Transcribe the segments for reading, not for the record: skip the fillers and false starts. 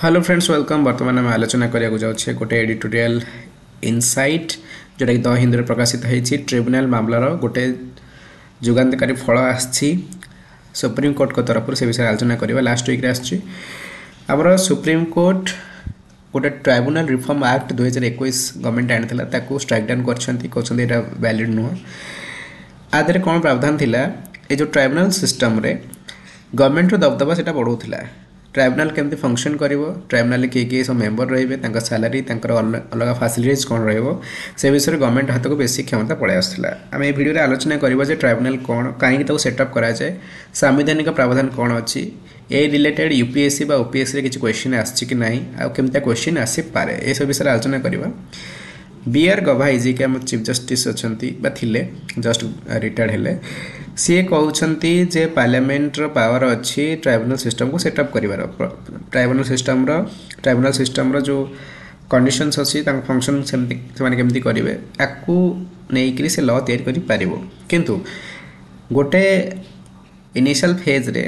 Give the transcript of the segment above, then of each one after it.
Hello friends welcome. बर्तमान आम आलोचना करा गोटे एडिटोरियल इनसाइट जोटा कि द हिंदू प्रकाशित होती ट्रिब्यूनल मामलार गोटे जुगान्तकारी फल आसी सुप्रीम कोर्ट को तरफ से विषय आलोचना करवा लास्ट वीक आमर सुप्रीम कोर्ट गोटे ट्राइब्यूनल रिफॉर्म एक्ट 2021 गवर्नमेंट आनी स्ट्राइक डाउन कर वैलिड नुह आदि कौन प्रावधान थिला ये जो ट्राइब्यूनल सिस्टम रे गवर्नमेंट दबदबा से बढ़ाऊला ट्राइब्यूनल केमती फंक्शन करिवो ट्राइब्यूनल किए सब मेंबर रहिबे सैलरी अलग फैसिलिटीज कौन से विषय गवर्नमेंट हाथ को बेसी क्षमता पड़े आसाला आम ये भिडियो आलोचना करवा ट्राइब्यूनल कौन कहीं सेटअप कराए संवैधानिक प्रावधान कौन अच्छी ए रिलेटेड यूपीएससी बा ओपीएससी किसी क्वेश्चन आछि कि नहीं आमती क्वेश्चन आसी पारे ये सब विषय आलोचना करवा बी आर गवाई जी के चीफ जस्टिस अच्छा थिले जस्ट रिटायर्ड हेले सी कहते जे पार्लियामेंट पावर अच्छी ट्राइब्यूनल सिस्टम को सेटअप कर ट्राइब्यूनल सिस्टम जो कंडीशंस अच्छी फंक्शन से केमती करेंगे आपको नहीं से लॉ तैयारी कर किंतु गोटे इनिशियल फेज रे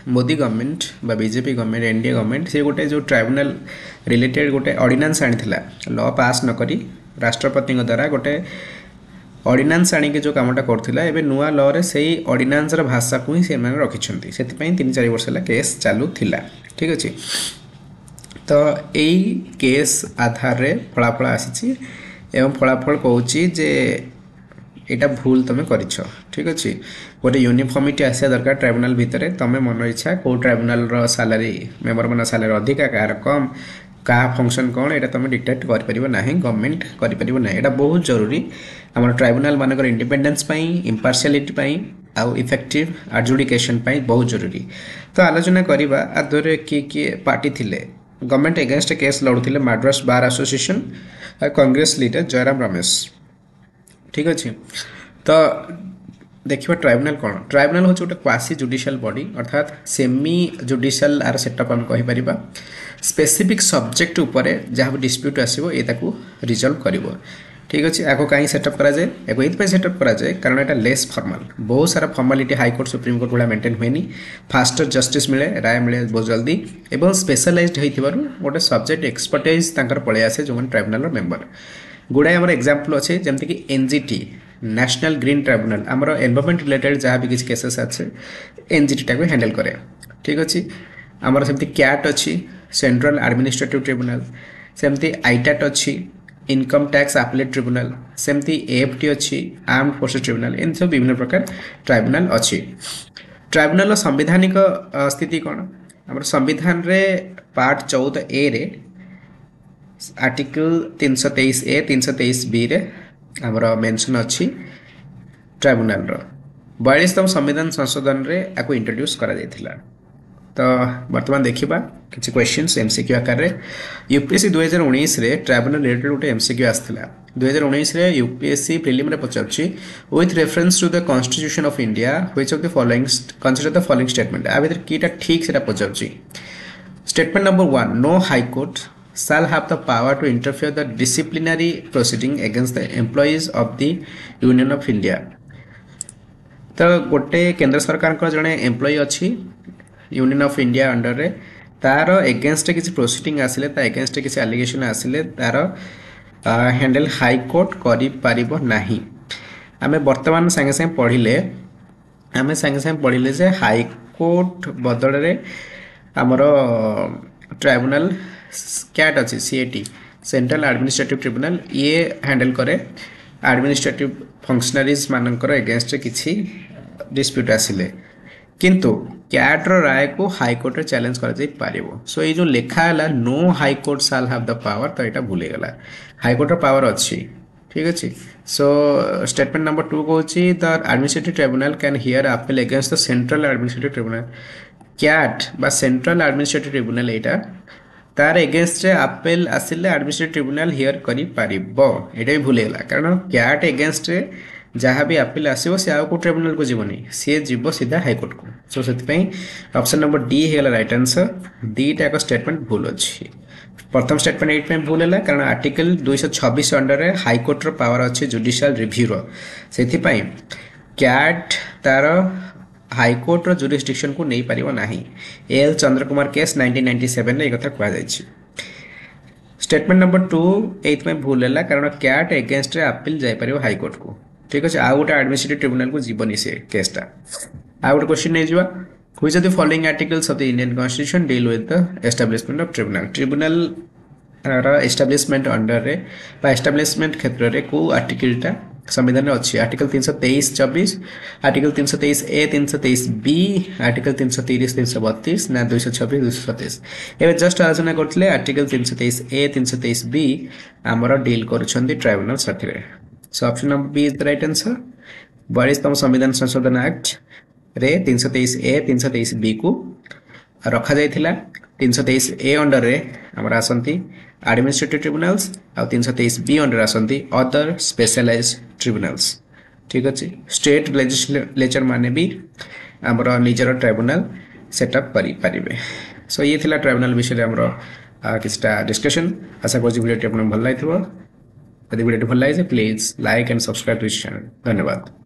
मोदी गवर्नमेंट बा बीजेपी गवर्नमेंट एनडीए गवर्नमेंट से गोटे जो ट्राइब्यूनल रिलेटेड गोटे ऑर्डिनेंस आनी लॉ पास न करी राष्ट्रपति द्वारा गोटे ऑर्डिनेंस आनिक जो कामटा करुला एवं नुआ लॉ रे से ऑर्डिनेंस भाषा को ही से रखिंट से 3-4 वर्ष है केस चलूला ठीक अच्छे तो यही केस आधार रे फलाफल आसी एवं फलाफल कहूँ जे यहाँ भूल तुम कर ठीक अच्छे गोटे यूनिफॉर्मिटी आसा दरकार ट्राइब्यूनल भितर तुम मन इच्छा कौ ट्राइब्यूनल सैलरी मेंबर मान सैलरी अधिका कार कम क्या फंक्शन कौन यहाँ तुम डिक्टेट कर ना गवर्नमेंट करना यहाँ बहुत जरूरी आम ट्राइब्यूनल मानकर इंडिपेंडेंस इम्पार्शियलिटी आउ इफेक्टिव एडजुडिकेशन बहुत जरूरी तो आलोचना करवा आदर किए पार्टी थिले गवर्नमेंट एगेंस्ट केस लड़ुले Madras bar association Congress leader Jairam Ramesh ठीक अच्छे तो देखिए ट्राइब्यूनल कौन ट्राइब्यूनल हूँ गोटे क्वासी जुडिशियल बॉडी अर्थात सेमी जुडिशियल आर सेटअप आम कहीपर स्पेसिफिक सब्जेक्ट उपर जहाँ भी डिस्प्यूट आसो ये रिजल्व कर ठीक अच्छे आपको कहीं सेटअप कराए ये सेटअप कराए कारण यहाँ लेस फॉर्मल बहुत सारा फॉर्मालिटी हाईकोर्ट सुप्रीम कोर्ट भाया मेंटेन हुए फास्टर जस्टिस मिले राय मिले बहुत जल्दी एवं स्पेशलाइज्ड होती गोटे सब्जेक्ट एक्सपर्टाइज पलि आसे जो ट्राइब्यूनल मेंबर गुड़ाए आम एग्जाम्पल अच्छे जमीक एनजीटी नेशनल ग्रीन ट्राइब्यूनल आमर एनवायरमेंट रिलेटेड जहाँ भी किसी केसेस अच्छे एनजीटी टाक हैंडल करे ठीक अच्छे आमर सेमती कैट अच्छी सेंट्रल एडमिनिस्ट्रेटिव ट्रिब्यूनल सेमती आईटैट अच्छी इनकम टैक्स अपीलेट ट्रिब्यूनल सेमती एएफटी अच्छी आर्म्ड फोर्सेस ट्रिब्यूनल इन सब विभिन्न प्रकार ट्राइब्यूनल अच्छी ट्राइब्यूनल संवैधानिक स्थिति कौन आम संविधान रे पार्ट 14 ए रे आर्टिकल 323 ए 323 बी रे आमर मेंशन अच्छी ट्राइब्यूनल 42तम संविधान संशोधन रे आपको इंट्रोड्यूस करा जायथिला तो बर्तमान देखा किसी क्वेश्चंस एमसीक्यू आकार यूपीएससी 2019 रे ट्राइब्यूनल रिलेटेड गोटे एमसीक्यू आसाला 2019 रे यूपीएससी प्रिलिम रे पचारुछि with reference to the constitution of India which of the following consider the following statement आ भीतर कीटा ठीक से पचारुछि statement number 1 no high court shall have the power to interfere the disciplinary proceeding against the employees of the Union of India तो गोटे केंद्र सरकार को जड़े एम्प्लॉई अच्छी यूनियन ऑफ इंडिया अंडर रे तार एगेंस्ट किसी प्रोसीडिंग आसिले ता एगेंस्ट किसी एलिगेशन आसिले तार हैंडल हाई कोर्ट करि पारिबो नाही आमे वर्तमान संगे संगे पढ़िले जे हाई कोर्ट बदल रे हमर ट्राइब्यूनल कैट अच्छी सीएटी सेंट्रल एडमिनिस्ट्रेटिव ट्रिब्यूनल ये हैंडल करे एडमिनिस्ट्रेटिव फंक्शनरीज मानकर एगेंस्ट किसी डिस्प्यूट आसिले किंतु कैट्र राय को हाईकोर्ट रे चैलेंज कर जाई पारिबो सो ये जो लिखा है no high court shall have the power तो यहाँ भूलेगला हाईकोर्ट पावर अच्छी ठीक अच्छे सो स्टेटमेंट नंबर 2 कहूँ the administrative tribunal can hear appeal against the central administrative tribunal CAT बा सेंट्रल एडमिनिस्ट्रेटिव ट्रिब्यूनल यहाँ तार एगेंस्ट अपील आसिले एडमिनिस्ट्रेटिव ट्रिब्यूनल हियर करि पारिबो एटा भी भूलेगला कारण कैट एगेंस्ट जहाँ भी अपील आसो सी आउ को ट्रिब्यूनल को जीवनी सी जीव सीधा हाईकोर्ट को सो से ऑप्शन नंबर डी है राइट आंसर दीटा एक स्टेटमेंट भूल अच्छी प्रथम स्टेटमेंट ये भूल है कारण आर्टिकल 226 अंडर हाईकोर्ट पावर अच्छी जुडिशियल रिव्यू से कैट तार हाईकोर्टर जुरिस्डिक्शन को नहीं पारिबो नाही एल चंद्र कुमार केस 1997 रे कथा कहा जायछि स्टेटमेंट नंबर 2 एत में भूल है कारण कैट एगेंस्ट रे अपील जाय परिबो हाईकोर्ट को ठीक अछि आ गोटे एडमिनिस्ट्रेटिव ट्रिब्यूनल को जीवनी से केसटा आ गोटे क्वेश्चन नै जिवा which of the following articles of the Indian constitution deal with the establishment of tribunal establishment under रे बा एस्टाब्लिशमेंट क्षेत्र रे को आर्टिकलटा संविधान रे अछि article 323 24 article 323 A 323 B article 330 332 ना 226 227 एबे जस्ट आलोचना करथले आर्टिकल 323 ए 323 बी हमरो डील करूछंती ट्राइब्यूनल साथी रे so option number B is the right answer 42तम संविधान संशोधन एक्ट रे 323 ए 323 बी को रखा जाइथिला 323 ए अंडर रे हमर आसंती एडमिनिस्ट्रेटिव ट्रिब्यूनल्स आ 323 बी अंडर आसंती अदर स्पेशलाइज्ड ट्रिब्यूनल्स ठीक अछि स्टेट लेजिस्लेचर माने भी हमर निजर ट्रिब्यूनल सेटअप करि परिबे सो ये थिला ट्रिब्यूनल विषय रे हमर किछटा डिस्कशन आशा करछि वीडियो टी आपन भल लागिथबो यदि वीडियो भल लागि please like and subscribe to this channel धन्यवाद।